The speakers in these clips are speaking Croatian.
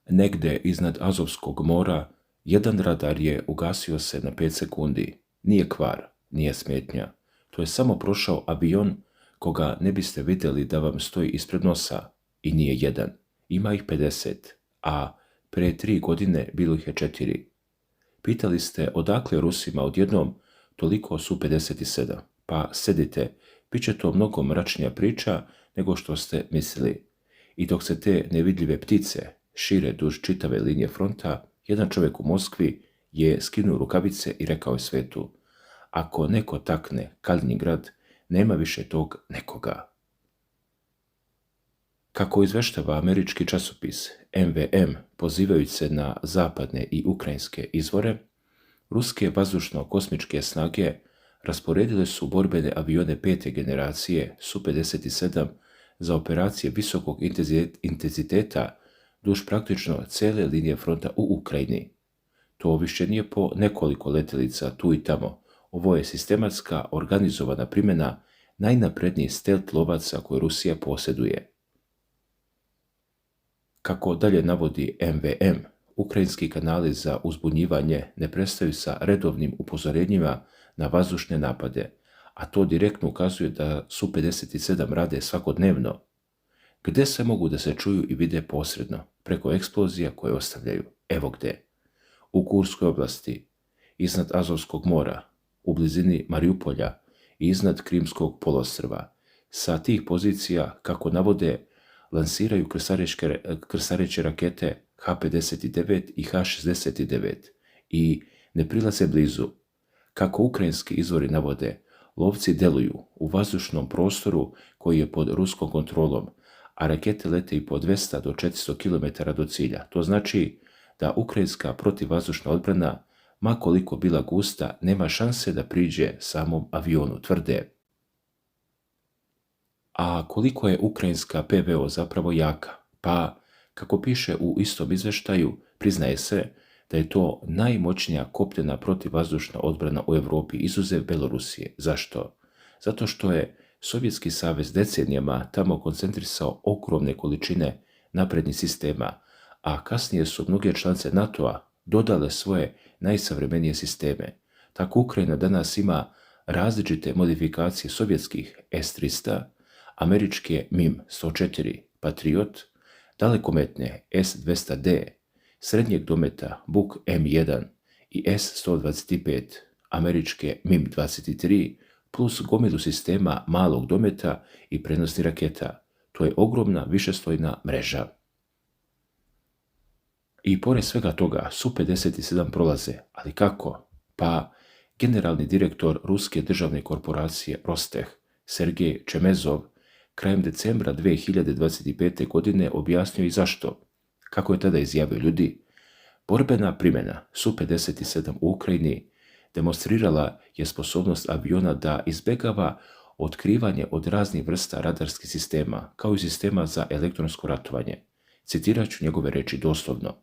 Negde iznad Azovskog mora jedan radar je ugasio se na 5 sekundi. Nije kvar, nije smetnja. To je samo prošao avion koga ne biste vidjeli da vam stoji ispred nosa. I nije jedan. Ima ih 50, a pre 3 godine bilo ih je 4. Pitali ste odakle Rusima odjednom toliko Su-57. Pa sedite, bit će to mnogo mračnija priča nego što ste mislili. I dok se te nevidljive ptice šire duž čitave linije fronta, jedan čovjek u Moskvi je skinuo rukavice i rekao je svetu: ako neko takne Kaliningrad, nema više tog nekoga. Kako izveštava američki časopis MVM, pozivajući se na zapadne i ukrajinske izvore, ruske vazdušno-kosmičke snage rasporedile su borbene avione 5. generacije Su-57 za operacije visokog intenziteta duž praktično cijele linije fronta u Ukrajini. To više nije po nekoliko letjelica tu i tamo. Ovo je sistematska, organizovana primjena najnaprednijih stelt lovaca koje Rusija posjeduje. Kako dalje navodi MVM, ukrajinski kanali za uzbunjivanje ne prestaju sa redovnim upozorenjima na vazdušne napade, a to direktno ukazuje da Su-57 rade svakodnevno. Gde se mogu da se čuju i vide posredno? Preko eksplozija koje ostavljaju. Evo gde. U Kurskoj oblasti, iznad Azovskog mora, u blizini Mariupolja i iznad Krimskog poluostrva. Sa tih pozicija, kako navode, lansiraju krstareće rakete H-59 i H-69 i ne prilaze blizu. Kako ukrajinski izvori navode, lovci deluju u vazdušnom prostoru koji je pod ruskom kontrolom, a rakete lete i po 200 do 400 km do cilja. To znači da ukrajinska protivvazdušna odbrana, ma koliko bila gusta, nema šanse da priđe samom avionu, tvrde. A koliko je ukrajinska PVO zapravo jaka? Pa, kako piše u istom izveštaju, priznaje se da je to najmoćnija kopnena protivvazdušna odbrana u Europi izuzev Belorusije. Zašto? Zato što je Sovjetski savez decenijama tamo koncentrisao ogromne količine naprednih sistema, a kasnije su mnoge članice NATO-a dodale svoje najsavremenije sisteme. Tako Ukrajina danas ima različite modifikacije sovjetskih S-300, američke MIM-104 Patriot, dalekometne S-200D, srednjeg dometa Buk M1 i S-125, američke MIM-23, plus gomilu sistema malog dometa i prenosnih raketa. To je ogromna višeslojna mreža. I pored svega toga, Su-57 prolaze, ali kako? Pa, generalni direktor ruske državne korporacije Rosteh, Sergej Čemezov, krajem decembra 2025. godine objasnio i zašto. Kako je tada izjavio: ljudi, borbena primjena Su-57 u Ukrajini demonstrirala je sposobnost aviona da izbjegava otkrivanje od raznih vrsta radarskih sistema, kao i sistema za elektronsko ratovanje. Citirat ću njegove reči doslovno.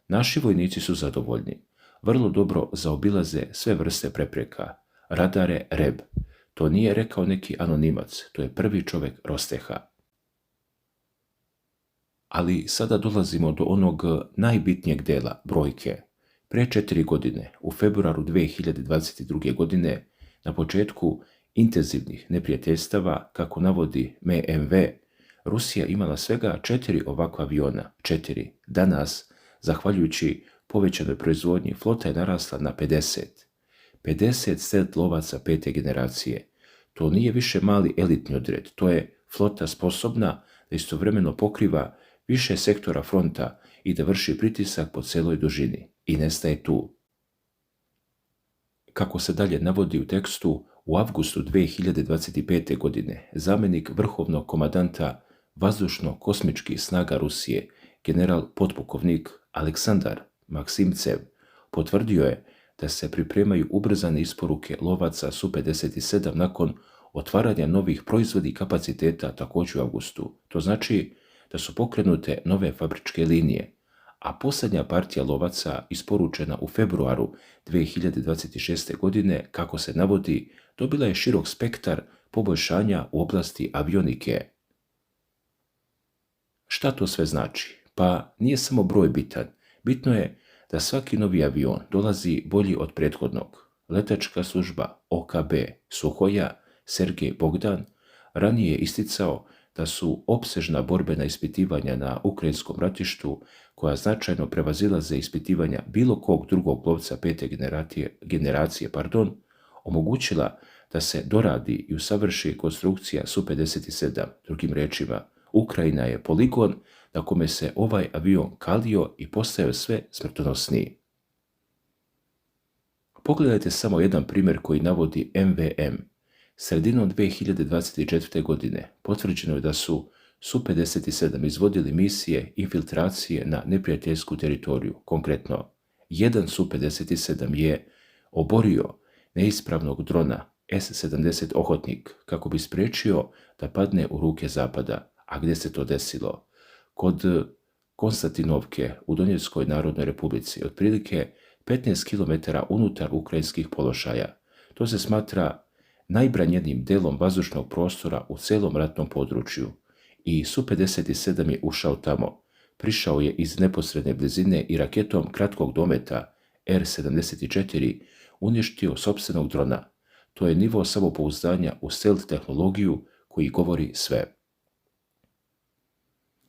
Naši vojnici su zadovoljni. Vrlo dobro zaobilaze sve vrste prepreka. Radare REB. To nije rekao neki anonimac, to je prvi čovjek Rosteha. Ali sada dolazimo do onog najbitnijeg dela, brojke. Pre 4 godine, u februaru 2022. godine, na početku intenzivnih neprijateljstava, kako navodi MMV, Rusija imala svega 4 ovakva aviona. 4. Danas, zahvaljujući povećanoj proizvodnji, flota je narasla na 50. 50 stelt lovaca 5. generacije. To nije više mali elitni odred, to je flota sposobna da istovremeno pokriva više sektora fronta i da vrši pritisak po celoj dužini. I nestaje tu. Kako se dalje navodi u tekstu, u avgustu 2025. godine zamjenik vrhovnog komandanta vazdušno-kosmičkih snaga Rusije, general potpukovnik Aleksandar Maksimcev, potvrdio je da se pripremaju ubrzane isporuke lovaca Su-57 nakon otvaranja novih proizvodnih kapaciteta također u avgustu. To znači da su pokrenute nove fabričke linije, a posljednja partija lovaca isporučena u februaru 2026. godine, kako se navodi, dobila je širok spektar poboljšanja u oblasti avionike. Šta to sve znači? Pa nije samo broj bitan. Bitno je da svaki novi avion dolazi bolji od prethodnog. Letačka služba OKB Suhoja Sergej Bogdan ranije je isticao da su opsežna borbena ispitivanja na ukrajinskom ratištu, koja značajno prevazilaze ispitivanja bilo kog drugog lovca pete generacije, omogućila da se doradi i usavrši konstrukcija Su-57. Drugim rečima, Ukrajina je poligon na kome se ovaj avion kalio i postajao sve smrtonosniji. Pogledajte samo jedan primjer koji navodi MVM. Sredinom 2024. godine potvrđeno je da su Su-57 izvodili misije infiltracije na neprijateljsku teritoriju. Konkretno, jedan Su-57 je oborio neispravnog drona S-70 Ohotnik kako bi spriječio da padne u ruke Zapada. A gdje se to desilo? Kod Konstantinovke u Donjeckoj Narodnoj Republici, otprilike 15 km unutar ukrajinskih položaja. To se smatra najbranjenijim delom vazdušnog prostora u celom ratnom području i Su-57 je ušao tamo. Prišao je iz neposredne blizine i raketom kratkog dometa R-74 uništio sopstvenog drona. To je nivo samopouzdanja u stealth tehnologiju koji govori sve.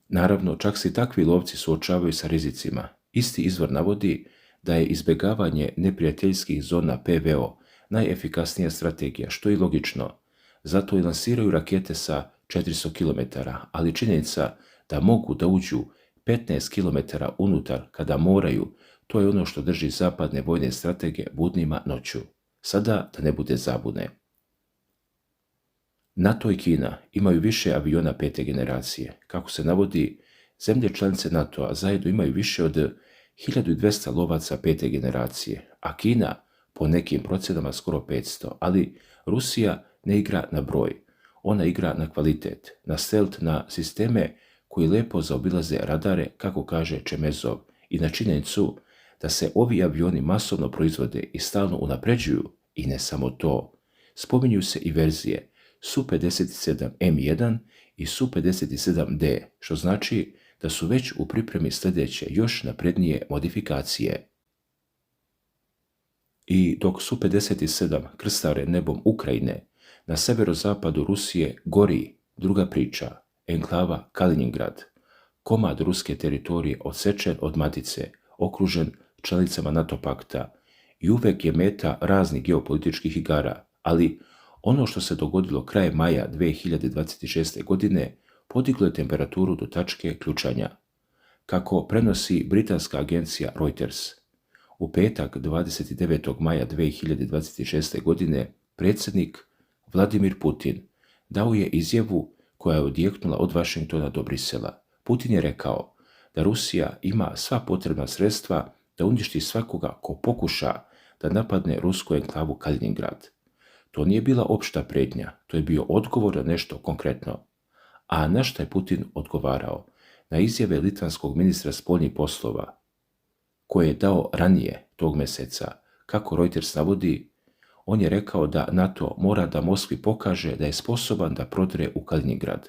Naravno, čak se i takvi lovci suočavaju sa rizicima. Isti izvor navodi da je izbjegavanje neprijateljskih zona PVO najefikasnija strategija, što je logično. Zato i lansiraju rakete sa 400 km, ali činjenica da mogu da uđu 15 km unutar kada moraju, to je ono što drži zapadne vojne stratege budnima noću. Sada da ne bude zabune. NATO i Kina imaju više aviona pete generacije. Kako se navodi, zemlje članice NATO-a zajedno imaju više od 1200 lovaca pete generacije, a Kina po nekim procenama skoro 500, ali Rusija ne igra na broj. Ona igra na kvalitet, na stealth, na sisteme koji lepo zaobilaze radare, kako kaže Čemezov, i na činjenicu da se ovi avioni masovno proizvode i stalno unapređuju. I ne samo to, spominju se i verzije Su-57M1 i Su-57D, što znači da su već u pripremi sljedeće još naprednije modifikacije. I dok Su-57 krstare nebom Ukrajine, na severozapadu Rusije gori druga priča, enklava Kaliningrad, komad ruske teritorije odsečen od matice, okružen članicama NATO pakta i uvek je meta raznih geopolitičkih igara, ali ono što se dogodilo krajem maja 2026. godine podiglo je temperaturu do tačke ključanja. Kako prenosi britanska agencija Reuters, u petak 29. maja 2026. godine predsjednik Vladimir Putin dao je izjavu koja je odjeknula od Vašingtona do Brisela. Putin je rekao da Rusija ima sva potrebna sredstva da uništi svakoga ko pokuša da napadne rusku enklavu Kaliningrad. To nije bila opšta prijetnja, to je bio odgovor na nešto konkretno. A na šta je Putin odgovarao? Na izjave litvanskog ministra spoljnih poslova, koje je dao ranije tog mjeseca. Kako Reuters navodi, on je rekao da NATO mora da Moskvi pokaže da je sposoban da prodre u Kaliningrad.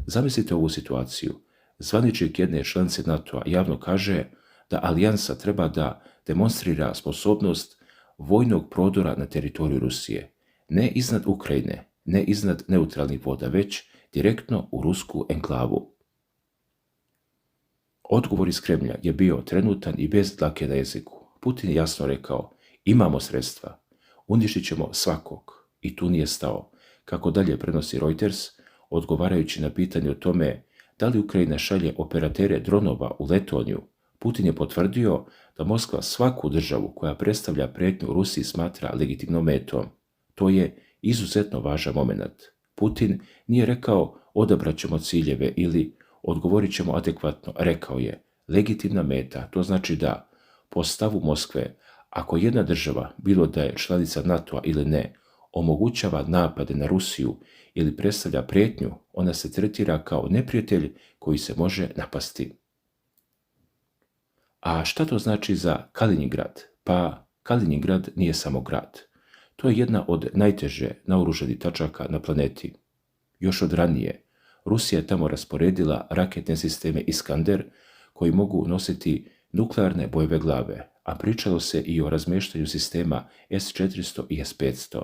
Zamislite ovu situaciju. Zvaničnik jedne članice NATO-a javno kaže da alijansa treba da demonstrira sposobnost vojnog prodora na teritoriju Rusije. Ne iznad Ukrajine, ne iznad neutralnih voda, već direktno u rusku enklavu. Odgovor iz Kremlja je bio trenutan i bez dlake na jeziku. Putin je jasno rekao, imamo sredstva, uništit ćemo svakog. I tu nije stao. Kako dalje prenosi Reuters, odgovarajući na pitanje o tome da li Ukrajina šalje operatere dronova u Letoniju, Putin je potvrdio da Moskva svaku državu koja predstavlja prijetnju Rusiji smatra legitimnom metom. To je izuzetno važan moment. Putin nije rekao odabrat ćemo ciljeve ili odgovorit ćemo adekvatno. Rekao je legitimna meta, to znači da po stavu Moskve, ako jedna država, bilo da je članica NATO-a ili ne, omogućava napade na Rusiju ili predstavlja prijetnju, ona se tretira kao neprijatelj koji se može napasti. A šta to znači za Kaliningrad? Pa Kaliningrad nije samo grad. To je jedna od najteže naoružanih tačaka na planeti. Još od ranije, Rusija je tamo rasporedila raketne sisteme Iskander koji mogu nositi nuklearne bojeve glave, a pričalo se i o razmještanju sistema S-400 i S-500.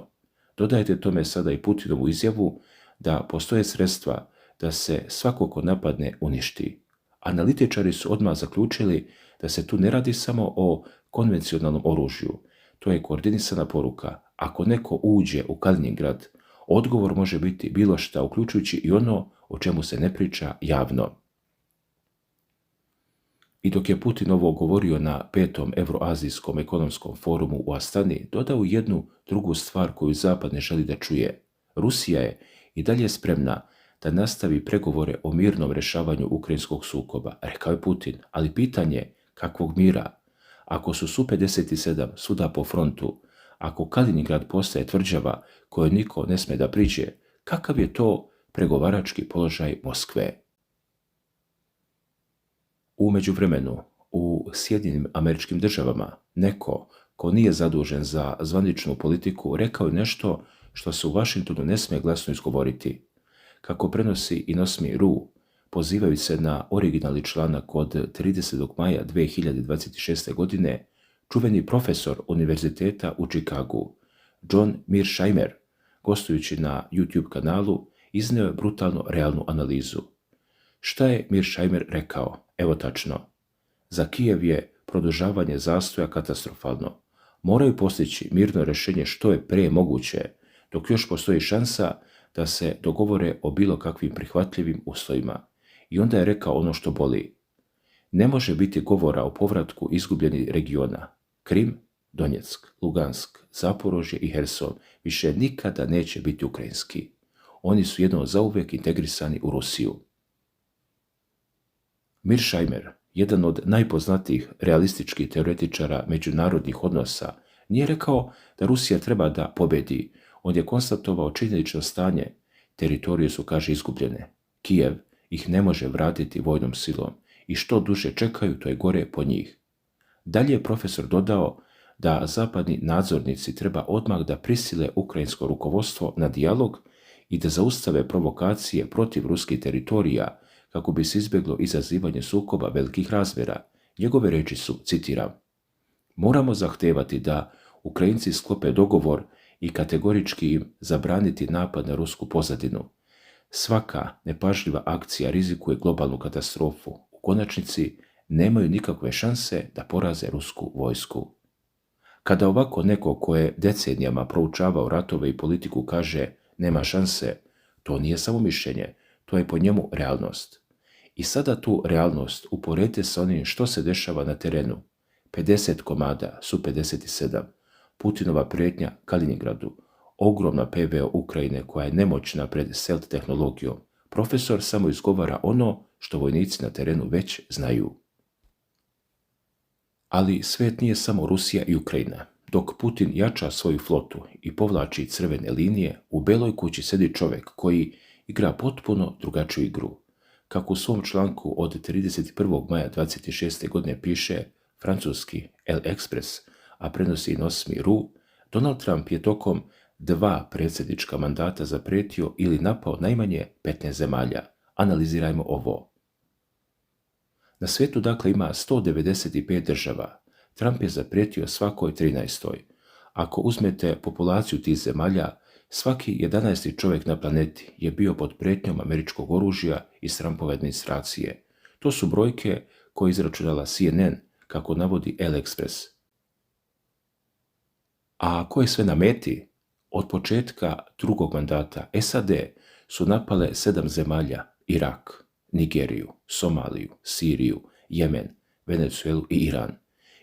Dodajte tome sada i Putinovu izjavu da postoje sredstva da se svako ko napadne uništi. Analitičari su odmah zaključili da se tu ne radi samo o konvencionalnom oružju. To je koordinisana poruka. Ako neko uđe u Kaliningrad, odgovor može biti bilo šta, uključujući i ono o čemu se ne priča javno. I dok je Putin ovo govorio na 5. Euroazijskom ekonomskom forumu u Astani, dodao jednu drugu stvar koju Zapad ne želi da čuje. Rusija je i dalje spremna da nastavi pregovore o mirnom rješavanju ukrajinskog sukoba, rekao je Putin, ali pitanje kakvog mira? Ako su Su-57 svuda po frontu, ako Kaliningrad postaje tvrđava kojoj niko ne sme da priđe, kakav je to pregovarački položaj Moskve? U međuvremenu, u Sjedinjenim Američkim Državama, neko ko nije zadužen za zvaničnu politiku rekao je nešto što se u Vašingtonu ne smije glasno izgovoriti. Kako prenosi Inosmi.ru, pozivaju se na originalni članak od 30. maja 2026. godine, čuveni profesor univerziteta u Čikagu, John Mearsheimer, gostujući na YouTube kanalu, iznio je brutalno realnu analizu. Šta je Mearsheimer rekao? Evo tačno. Za Kijev je produžavanje zastoja katastrofalno. Moraju postići mirno rješenje što je prije moguće, dok još postoji šansa da se dogovore o bilo kakvim prihvatljivim uslovima. I onda je rekao ono što boli. Ne može biti govora o povratku izgubljenih regiona. Krim, Donjeck, Lugansk, Zaporožje i Herson više nikada neće biti ukrajinski. Oni su jednom zauvijek integrisani u Rusiju. Mearsheimer, jedan od najpoznatijih realističkih teoretičara međunarodnih odnosa, nije rekao da Rusija treba da pobjedi. On je konstatovao činjenično stanje. Teritorije su, kaže, izgubljene. Kijev ih ne može vratiti vojnom silom i što duže čekaju, to je gore po njih. Dalje je profesor dodao da zapadni nadzornici treba odmah da prisile ukrajinsko rukovodstvo na dijalog i da zaustave provokacije protiv ruskih teritorija kako bi se izbjeglo izazivanje sukoba velikih razmjera. Njegove reči su, citiram, moramo zahtevati da Ukrajinci sklope dogovor i kategorički im zabraniti napad na rusku pozadinu. Svaka nepažljiva akcija rizikuje globalnu katastrofu. U konačnici nemaju nikakve šanse da poraze rusku vojsku. Kada ovako neko ko je decenijama proučavao ratove i politiku kaže nema šanse, to nije samo mišljenje, to je po njemu realnost. I sada tu realnost uporedite sa onim što se dešava na terenu. 50 komada Su-57, Putinova prijetnja Kaliningradu, ogromna PVO Ukrajine koja je nemoćna pred stealth tehnologijom. Profesor samo izgovara ono što vojnici na terenu već znaju. Ali svet nije samo Rusija i Ukrajina. Dok Putin jača svoju flotu i povlači crvene linije, u Beloj kući sedi čovjek koji igra potpuno drugačiju igru. Kako u svom članku od 31. maja 26. godine piše francuski El Express, a prenosi Inosmi.ru, Donald Trump je tokom 2 predsjednička mandata zaprijetio ili napao najmanje 15 zemalja. Analizirajmo ovo. Na svijetu dakle ima 195 država. Trump je zaprijetio svakoj 13. Ako uzmete populaciju tih zemalja, svaki 11. čovjek na planeti je bio pod prijetnjom američkog oružja iz Trumpove administracije. To su brojke koje je izračunala CNN, kako navodi El Express. A ko je sve na meti? Od početka drugog mandata SAD su napale 7 zemalja: Irak, Nigeriju, Somaliju, Siriju, Jemen, Venezuelu i Iran.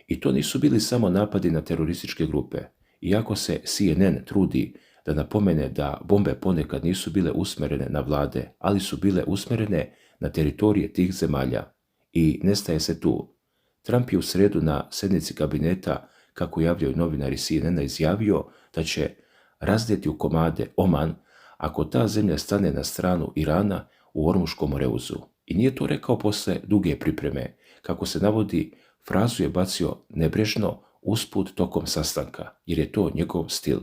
I to nisu bili samo napadi na terorističke grupe. Iako se CNN trudi da napomene da bombe ponekad nisu bile usmjerene na vlade, ali su bile usmjerene na teritorije tih zemalja. I nestaje se tu. Trump je u sredu na sjednici kabineta, kako javljaju novinari CNN-a, izjavio da će razdjeti u komade Oman ako ta zemlja stane na stranu Irana u Ormuškom Moreuzu. I nije to rekao posle duge pripreme. Kako se navodi, frazu je bacio nebrežno usput tokom sastanka, jer je to njegov stil.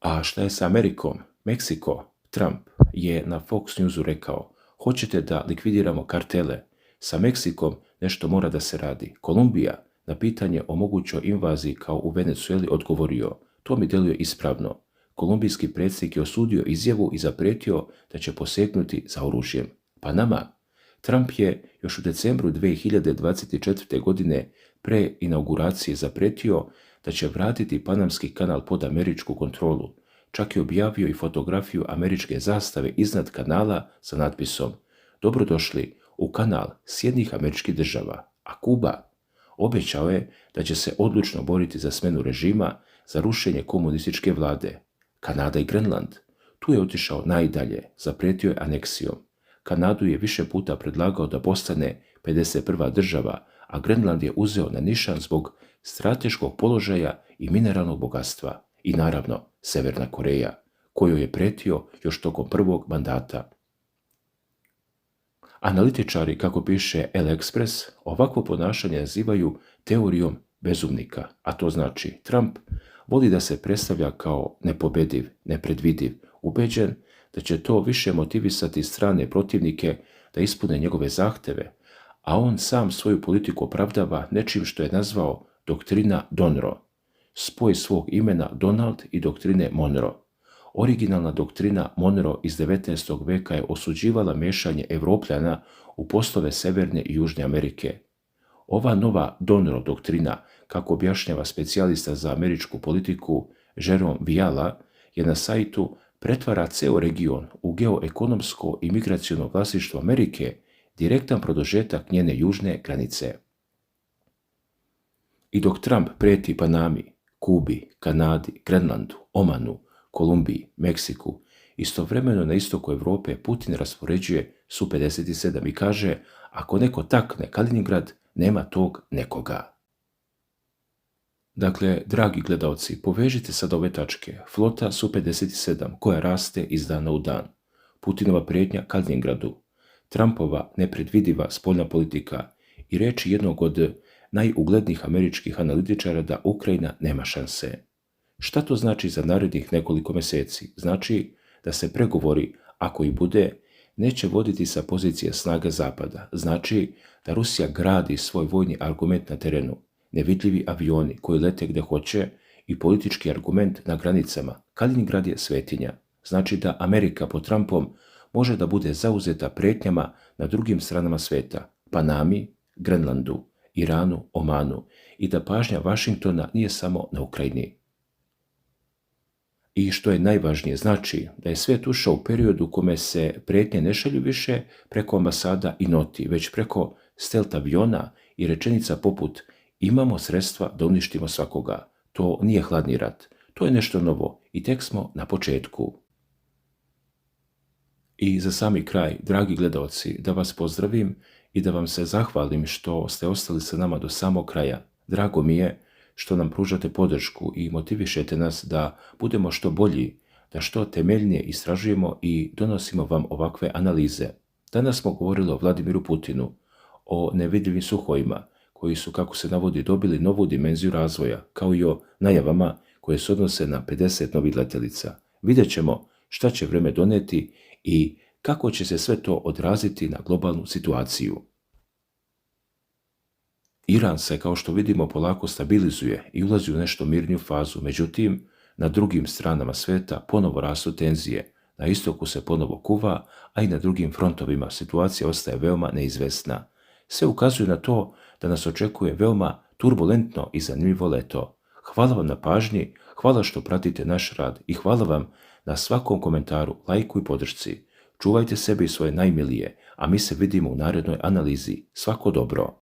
A šta je sa Amerikom? Meksiko? Trump je na Fox Newsu rekao: hoćete da likvidiramo kartele? Sa Meksikom nešto mora da se radi. Kolumbija na pitanje o mogućoj invaziji kao u Venezueli odgovorio: to mi djeluje ispravno. Kolumbijski predsjednik je osudio izjavu i zaprijetio da će posegnuti za oružjem. Panama. Trump je još u decembru 2024. godine pre inauguracije zaprijetio da će vratiti Panamski kanal pod američku kontrolu. Čak je objavio i fotografiju američke zastave iznad kanala sa natpisom: dobrodošli u kanal Sjedinjenih Američkih Država. A Kuba? Obećao je da će se odlučno boriti za smjenu režima, za rušenje komunističke vlade. Kanada i Grenland. Tu je otišao najdalje, zaprijetio je aneksijom. Kanadu je više puta predlagao da postane 51. država, a Grenland je uzeo na nišan zbog strateškog položaja i mineralnog bogatstva. I naravno, Severna Koreja, kojoj je pretio još tokom prvog mandata. Analitičari, kako piše El Express, ovakvo ponašanje nazivaju teorijom bezumnika, a to znači Trump voli da se predstavlja kao nepobediv, nepredvidiv, ubeđen da će to više motivisati strane protivnike da ispune njegove zahteve, a on sam svoju politiku opravdava nečim što je nazvao doktrina Donroe, spoj svog imena Donald i doktrine Monroe. Originalna doktrina Monroe iz 19. veka je osuđivala mešanje Evropljana u poslove Severne i Južne Amerike. Ova nova Donroe doktrina, kako objašnjava specijalista za američku politiku Jerome Viala, je na sajtu pretvara ceo region u geoekonomsko i migraciono vlasništvo Amerike, direktan produžetak njene južne granice. I dok Trump prijeti Panami, Kubi, Kanadi, Grenlandu, Omanu, Kolumbiji, Meksiku, istovremeno na istoku Europe Putin raspoređuje Su-57 i kaže: ako neko takne Kaliningrad, nema tog nekoga. Dakle, dragi gledalci, povežite sad ove tačke. Flota Su-57 koja raste iz dana u dan. Putinova prijetnja Kaliningradu. Trumpova nepredvidiva spoljna politika i reči jednog od najuglednijih američkih analitičara da Ukrajina nema šanse. Šta to znači za narednih nekoliko mjeseci? Znači da se pregovori, ako i bude, neće voditi sa pozicije snaga Zapada. Znači da Rusija gradi svoj vojni argument na terenu, nevidljivi avioni koji lete gdje hoće i politički argument na granicama. Kaliningrad je svetinja. Znači da Amerika pod Trumpom može da bude zauzeta prijetnjama na drugim stranama sveta, Panami, Grenlandu, Iranu, Omanu, i da pažnja Vašingtona nije samo na Ukrajini. I što je najvažnije, znači da je svijet ušao u periodu u kome se prijetnje ne šalju više preko ambasada i noti, već preko stelt aviona i rečenica poput imamo sredstva da uništimo svakoga. To nije hladni rat, to je nešto novo i tek smo na početku. I za sami kraj, dragi gledalci, da vas pozdravim i da vam se zahvalim što ste ostali sa nama do samog kraja. Drago mi je što nam pružate podršku i motivišete nas da budemo što bolji, da što temeljnije istražujemo i donosimo vam ovakve analize. Danas smo govorili o Vladimiru Putinu, o nevidljivim suhojima, koji su, kako se navodi, dobili novu dimenziju razvoja, kao i o najavama koje se odnose na 50 novih letjelica. Vidjet ćemo šta će vrijeme doneti i kako će se sve to odraziti na globalnu situaciju. Iran se, kao što vidimo, polako stabilizuje i ulazi u nešto mirniju fazu, međutim, na drugim stranama sveta ponovo rastu tenzije, na istoku se ponovo kuva, a i na drugim frontovima situacija ostaje veoma neizvesna. Sve ukazuje na to da nas očekuje veoma turbulentno i zanimljivo leto. Hvala vam na pažnji, hvala što pratite naš rad i hvala vam na svakom komentaru, lajku i podršci. Čuvajte sebe i svoje najmilije, a mi se vidimo u narednoj analizi. Svako dobro!